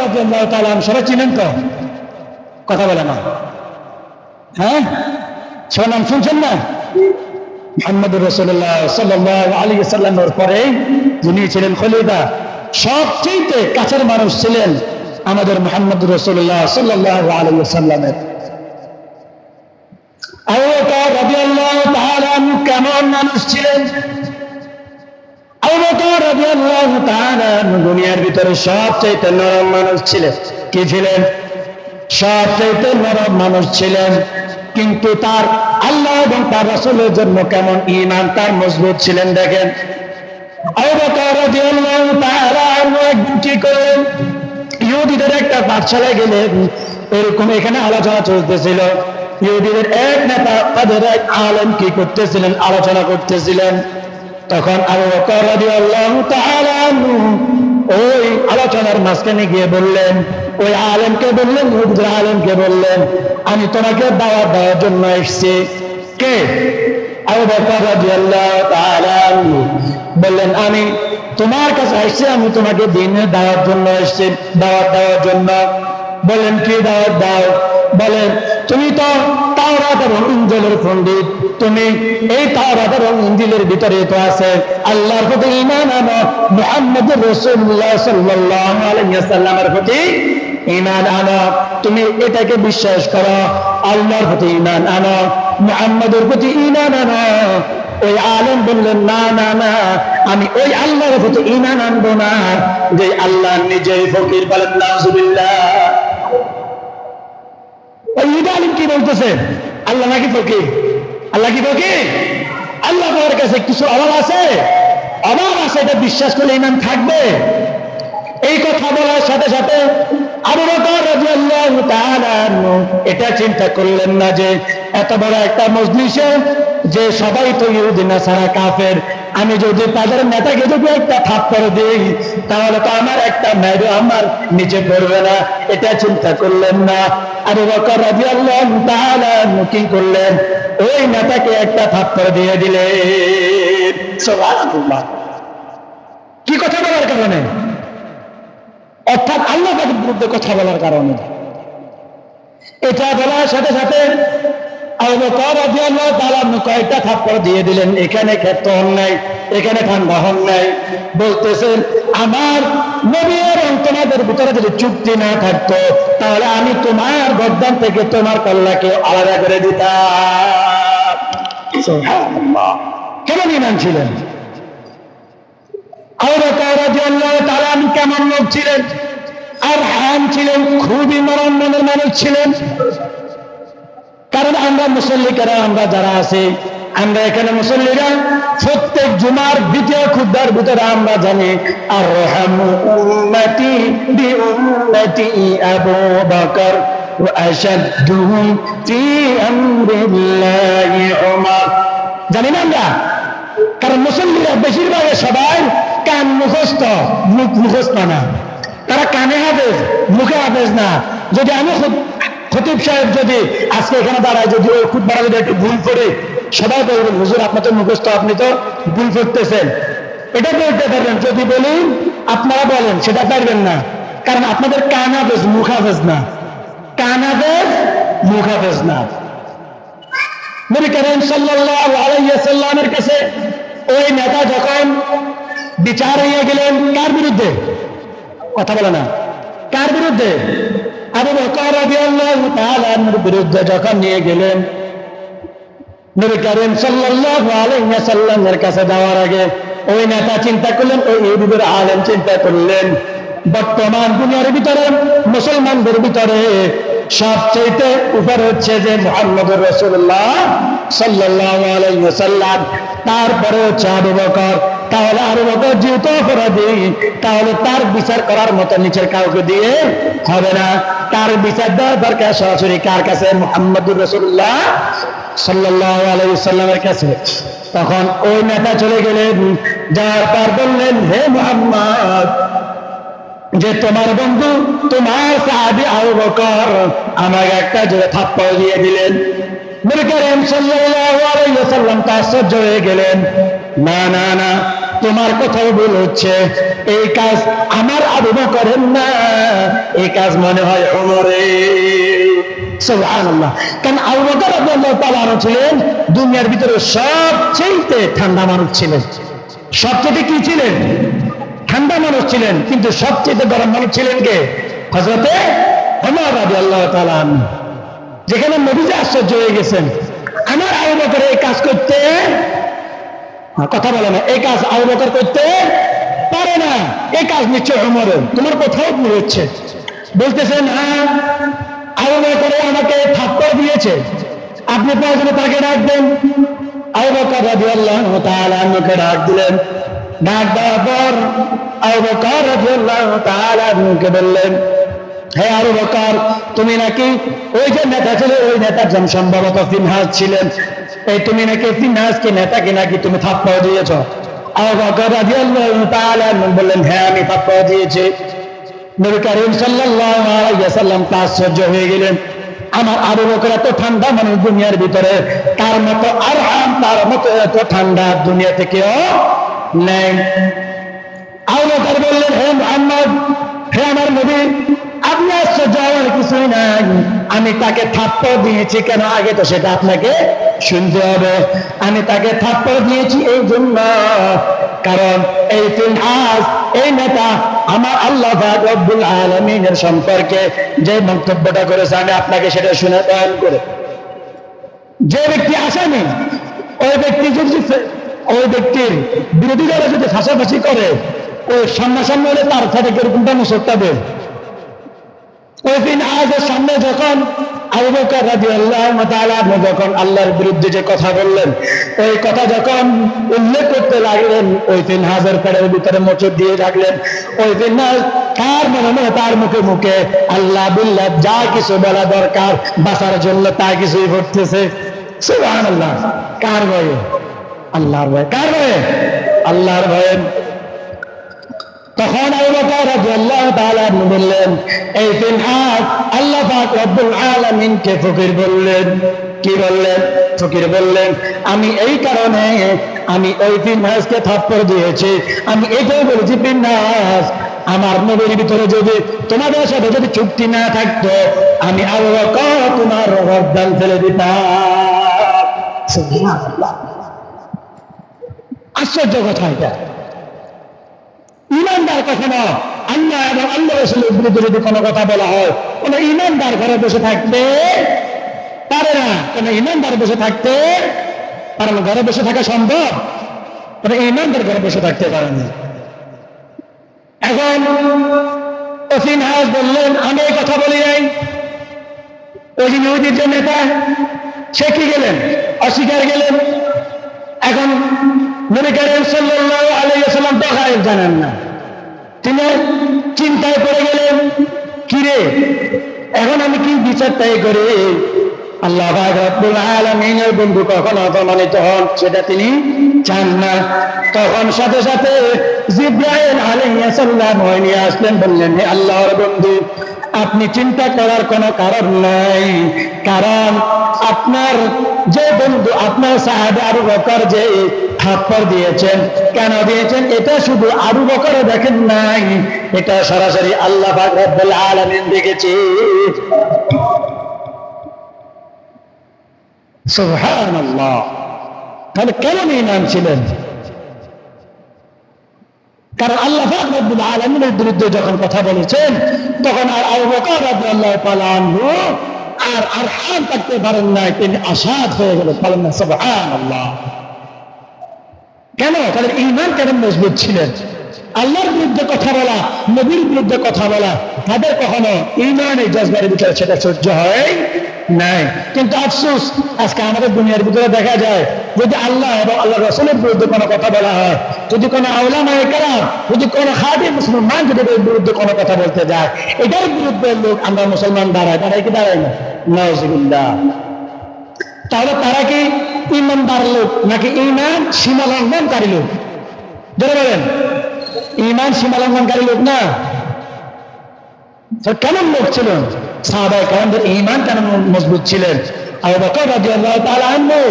রাদিয়াল্লাহু তাআলা সবাই চিনেন তো? কথা বলে না, হ্যাঁ? সবার নাম শুনছেন না? মুহাম্মদুর রাসূলুল্লাহ সাল্লাল্লাহু আলাইহি ওয়াসাল্লামের পরে যিনি ছিলেন খলিফা, সবচেয়ে কাছের মানুষ ছিলেন আমাদের মুহাম্মদুর রাসূলুল্লাহ সাল্লাল্লাহু আলাইহি ওয়াসাল্লামের। আবু বকর রাদিয়াল্লাহু তাআলা কেমন মানুষ ছিলেন? আবু বকর রাদিয়াল্লাহু তাআলা দুনিয়ার ভিতরে সবচেয়ে নরম মানুষ ছিলেন। কি ছিলেন? সবচেয়ে নরম মানুষ ছিলেন, কিন্তু তার আল্লাহ এবং তার রাসূলের জন্য কেমন ঈমান তার মজবুত ছিলেন। দেখেন আবু বকর রাদিয়াল্লাহু তাআলা একদিন কি করলেন, ইহুদিদের একটা পাঠশালায় গেলেন। এরকম এখানে আলোচনা চলতেছিল। ইহুদিদের এক নেতা তাদের এক আলেম কি করতেছিলেন, আলোচনা করতেছিলেন। তখন আবু বকর রাদিয়াল্লাহু তাআলা ওই আলোচনার মাঝখানে গিয়ে বললেন, ওই আলেমকে বললেন, ইহুদিদের আলেমকে বললেন, আমি তোমাকে দাওয়াত দেওয়ার জন্য এসেছি। কে? আবু বকর রাদিয়াল্লাহু তাআলা বললেন, আমি তোমার কাছে এসেছি, আমি তোমাকে দ্বীনের দাওয়াত জন্য এসেছি, দাওয়াত দেওয়ার জন্য। বলেন কি দাওয়াত দাও? বলেন তুমি তো তাওরাত এবং ইনজিলের পণ্ডিত, তুমি এই তাওরাত এবং ইনজিলের ভিতরে তো আছে আল্লাহর প্রতি ঈমান আনো, মুহাম্মদুর রাসূলুল্লাহ সাল্লাল্লাহু আলাইহি ওয়াসাল্লামের প্রতি ঈমান আনো, তুমি এটাকে বিশ্বাস করো, আল্লাহর প্রতি ঈমান আনো, মুহাম্মদের প্রতি ঈমান আনো। ওই আলেম বললেন, না না না, আমি ওই আল্লাহর প্রতি ঈমান আনবো না যে আল্লাহ নিজেই ফকির। বলেন নাউজুবিল্লাহ। কি বলতেছে? আল্লাহ নাকি ফকির? আল্লাহ কি ফকির? আল্লাহ তোমার কাছে কিছু অভাব আছে? অভাব আছে, এটা বিশ্বাস করলে ঈমান থাকবে। এই কথা বলার সাথে সাথে আবু বকর রাদিয়াল্লাহু তাআলা এটা চিন্তা করলেন না যে এত বড় একটা মজলিসে যে সবাই তো ইহুদি নাসারা কাফের, আমি যদি তাদের নেতাকে যদি একটা থাপ্পড় দিই তাহলে তো আমার একটা মেয়ের আমার নিচে পড়বে না, এটা চিন্তা করলেন না। আবু বকর রাদিয়াল্লাহু তাআলা কি করলেন, ওই নেতাকে একটা থাপ্পড় দিয়ে দিলেন। সুবহানাল্লাহ। কি কথা বলার কারণে? অর্থাৎ আল্লাহ তাদের বিরুদ্ধে কথা বলার কারণে। এটা বলার সাথে সাথে আবু বকর রাদিয়াল্লাহু তাআলা কয়েকটা থাপ্পড় দিয়ে দিলেন। এখানে ক্ষেত্র হন নাই, এখানে ঠান্ডা হন নাই, বলতেছেন আমার নবী এবং তোমাদের ভিতরে যদি চুক্তি না থাকতো তাহলে আমি তোমার গর্দান থেকে তোমার কল্লাকে আলাদা করে দিতাম। সুবহানাল্লাহ। কেমন ঈমান ছিলেন আবু বকর রাদিয়াল্লাহু তাআলা? কেমন লোক ছিলেন? আর হাম ছিলেন, খুবই নরম মনের মানুষ ছিলেন। কারণ আমরা মুসল্লিরা, আমরা যারা আছি, আমরা এখানে মুসল্লিরা প্রত্যেক জুমার দ্বিতীয় খুতবার ভিতরে আমরা জানি আরহামু উম্মতি বিউম্মতি আবু বকর ওয়া আশাদ্দুহুম ফি আমরিল্লাহি উমর। জানি না আমরা? কারণ মুসল্লিরা বেশিরভাগ সবাই কান মুখস্থ, মুখ মুখস্থ না। তারা কানে হাফেজ, মুখে হাফেজ না। যদি আমি খতিব সাহেব যদি আজকে এখানে দাঁড়ায়, যদি ওই খুতবাটা যদি একটু ভুল করে, সবাই বলবেন হুজুর আপনি তো মুখস্থ, আপনি তো ভুল করতেছেন। এটা বলতে পারবেন। যদি বলি আপনারা বলেন, সেটা পারবেন না। কারণ আপনাদের কান হাফেজ, মুখ হাফেজ না। কান হাফেজ, মুখ হাফেজ না। নবী করিম সাল্লাল্লাহু আলাইহি ওয়াসাল্লামের কাছে ওই নেতা যখন বিচার হয়ে গেলেন, কার বিরুদ্ধে? কথা বলে না। কার বিরুদ্ধে? আবু বকর রাদিয়াল্লাহু তাআলার বিরুদ্ধে যখন নিয়ে গেলেন, নবী করিম সাল্লাল্লাহু আলাইহি ওয়াসাল্লামের কাছে যাওয়ার আগে ওই নেতা চিন্তা করলেন, ওই ইহুদিদের আলেম চিন্তা করলেন, বর্তমান দুনিয়ার ভিতরে মুসলমানদের ভিতরে সবচেয়ে উপরে হচ্ছে যে মুহাম্মদুর রাসূলুল্লাহ সাল্লাল্লাহু আলাইহি ওয়াসাল্লাম, তারপরে হচ্ছে আবু বকর। তাহলে আবু বকর যেহেতু অপরাধী, তাহলে তার বিচার করার মতো নিচের কাউকে দিয়ে হবে না। তার বিচার দেওয়ার দরকার সরাসরি কার কাছে? মুহাম্মদুর রাসূলুল্লাহ সাল্লাল্লাহু আলাইহি ওয়াসাল্লামের কাছে। তখন ওই নেতা চলে গেলেন, যাওয়ার পর বললেন, হে মুহাম্মদ, যে তোমার বন্ধু তোমার সাহাবী আবু বকর আমাকে একটা জোরে থাপ্পড় দিয়ে দিলেন। নবী করিম সাল্লাল্লাহু আলাইহি ওয়াসাল্লাম আশ্চর্য হয়ে গেলেন। না না না, তোমার কথাও ভুল হচ্ছে, এই কাজ আমার আবু বকরের না, এই কাজ মনে হয় ওমরের। সুবহানাল্লাহ। কারণ আবু বকর রাদিয়াল্লাহু তাআলা আনহু ছিলেন দুনিয়ার ভিতরে সবচেয়ে ঠান্ডা মানুষ ছিলেন। সবচেয়ে কি ছিলেন? ঠান্ডা মানুষ ছিলেন। কিন্তু সবচেয়ে গরম মানুষ ছিলেন কে? হযরতে ওমর রাদিয়াল্লাহু তাআলা আনহু। যেখানে নবীজি আশ্চর্য হয়ে গেছেন, আমার আবু বকর এই কাজ করতে, কথা বলে না, এই কাজ আবু বকর করতে পারে না, এই কাজ নিশ্চয় ওমরের, তোমার কোথাও ভুল হচ্ছে। বলতেছেন হ্যাঁ, আবু বকর আমাকে থাপ্পড় দিয়েছে, আপনি প্রয়োজনে তাকে ডাক দেন। আবু বকর রাদিয়াল্লাহু তাআলা আনহুকে ডাক দিলেন। ডাক দেওয়ার পর আবু বকর রাদিয়াল্লাহু তাআলা আনহুকে বললেন, হে আবু বকর, তুমি নাকি ওই যে নেতা ছিল, ওই নেতার নাম সম্ভবত ফিনহাস ছিলেন, এই তুমি নাকি ফিনহাসকে নেতাকে নাকি তুমি থাপ্পড় দিয়েছ? আবু বকর রাদিয়াল্লাহু তাআলা আনহু বললেন, হ্যাঁ আমি থাপ্পড় দিয়েছি। নবী করিম সাল্লাল্লাহু আলাইহি ওয়াসাল্লাম আশ্চর্য হয়ে গেলেন, আমার আবু বকর এত ঠান্ডা মানুষ দুনিয়ার ভিতরে, তার মতো আরহাম, তার মতো এত ঠান্ডা দুনিয়াতে কেউ নেই। আবু বকর বললেন, হে মুহাম্মদ, হে আমার নবী, আপনি আশ্চর্য হওয়ার কিছুই নাই, আমি তাকে থাপ্পড় দিয়েছি কেন, আগে তো সেটা আপনাকে শুনতে হবে। আমি তাকে থাপ্পড় দিয়েছি এই জন্য, কারণ এই ফিনহাস, এই নেতা আমার আল্লাহ পাক রব্বুল আলামিনের সম্পর্কে যে মন্তব্যটা করেছে, আমি আপনাকে সেটা শুনে বয়ান করে, যে ব্যক্তি আসামি, ওই ব্যক্তি যদি, ওই ব্যক্তির বিরোধী দলে যদি ফাঁসাফাঁসি করে, ওই সামনাসামনি হলে তার সাথে কিরকমটা মুসরটা দেন। ওই দিন আজের সামনে যখন আবু বকর রাদিয়াল্লাহু তাআলা যখন আল্লাহর বিরুদ্ধে যে কথা বললেন, ওই কথা যখন উল্লেখ করতে লাগলেন, ওই দিন হাজার পেড়ের ভিতরে মোচড় দিয়ে রাখলেন। ওই দিন তার মনে তার মুখে মুখে আল্লাহ বিল্লাহ যা কিছু বলা দরকার বাঁচার জন্য তা কিছুই ঘটতেছে। সুবহানাল্লাহ। কার ভয়ে? আল্লাহর ভয়ে। কার ভয়ে? আল্লাহর ভয়ে। তখন আবু বকর রাদিয়াল্লাহু তাআলা বললেন, এই ফিনহাস আল্লাহ পাক রব্বুল আলামিনকে ফকির বললেন। কি বললেন? ফকির বললেন, আমি এই কারণে আমি ওই ফিনহাসকে থাপ্পড় দিয়েছি, আমি এটাই বলেছি, ফিনহাস আমার নবীর ভিতরে যদি তোমাদের সাথে যদি চুক্তি না থাকতো, আমি আবু বকর তোমার গর্দান ফেলে দিতাম। সুবহানাল্লাহ। আশ্চর্য কথা এটা। ইমানদার কখনো আল্লাহ এবং আল্লাহ রাসূলের বিরুদ্ধে যদি কোনো কথা বলা হয়, কোন ইমানদার ঘরে বসে থাকতে পারে না। কোন ইমানদার বসে থাকতে পারে না। ঘরে বসে থাকা সম্ভব? কোন ইমানদার ঘরে বসে থাকতে পারে না। এখন ফিনহাস বললেন, আমি এই কথা বলি নাই। ওই যে ইহুদির যে নেতা, সে কি গেলেন? অস্বীকার গেলেন। এখন নবী করিম সাল্লাল্লাহু আলাইহি ওয়াসাল্লাম তো গায়েব জানেন না, তিনি চিন্তায় পড়ে গেলেন, কিরে এখন আমি কি বিচারটাই করি? আল্লাহ পাক রব্বুল আলামিনের বন্ধু কখনো অপমানিত হন, সেটা তিনি চান না। তখন সাথে সাথে জিবরাইল আলাইহিস সালাম নিয়ে আসলেন, বললেন, হে আল্লাহর বন্ধু, আপনি চিন্তা করার কোনো কারণ নাই, কারণ আপনার যে বন্ধু, আপনার সাহাবী আবু বকর যে থাপ্পড় দিয়েছেন, কেন দিয়েছেন এটা শুধু আবু বকর দেখেন নাই, এটা সরাসরি আল্লাহ পাক রব্বুল আলামিন দেখেছে। সুবহানাল্লাহ। তাহলে কেমন ঈমান ছিলেন? কারণ আল্লাহ পাক রব্বুল আলামিনের বিরুদ্ধে যখন কথা বলেছেন, তখন আর আবু বকর রাদিয়াল্লাহু তাআলা আনহু আর আরহাম থাকতে পারেন না, তিনি আসাদ হয়ে গেলেন। বলেন না সুবহানাল্লাহ। কেন? তাদের ঈমান কেন মজবুত ছিলেন? আল্লাহর বিরুদ্ধে কথা বলা, নবীর বিরুদ্ধে কথা বলা, তাদের কখনো ঈমানের জজবার ভিতরে সেটা সহ্য হয় নাই। কিন্তু আফসোস, আজকে আমাদের দুনিয়ার ভিতরে দেখা যায়, যদি আল্লাহ এবং আল্লাহ রাসূলের বিরুদ্ধে কোনো কথা বলা হয়, যদি কোনো উলামায়ে কেরাম, যদি কোনো খাঁটি মুসলমান যদি এর বিরুদ্ধে কোনো কথা বলতে যায়, এটার বিরুদ্ধে লোক আমরা মুসলমান দাঁড়ায় কি দাঁড়ায় না? নাউযুবিল্লাহ। তাহলে তারা কি ঈমানদার লোক নাকি ঈমান সীমা লঙ্ঘনকারী লোক? ধরে বলেন, ঈমান সীমা লঙ্ঘনকারী লোক না? কেমন লোক ছিলেন সাহাবায়ে কেরামদের? ঈমান কেন মজবুত ছিলেন? আবু বকর রাদিয়াল্লাহু তাআলা আনহু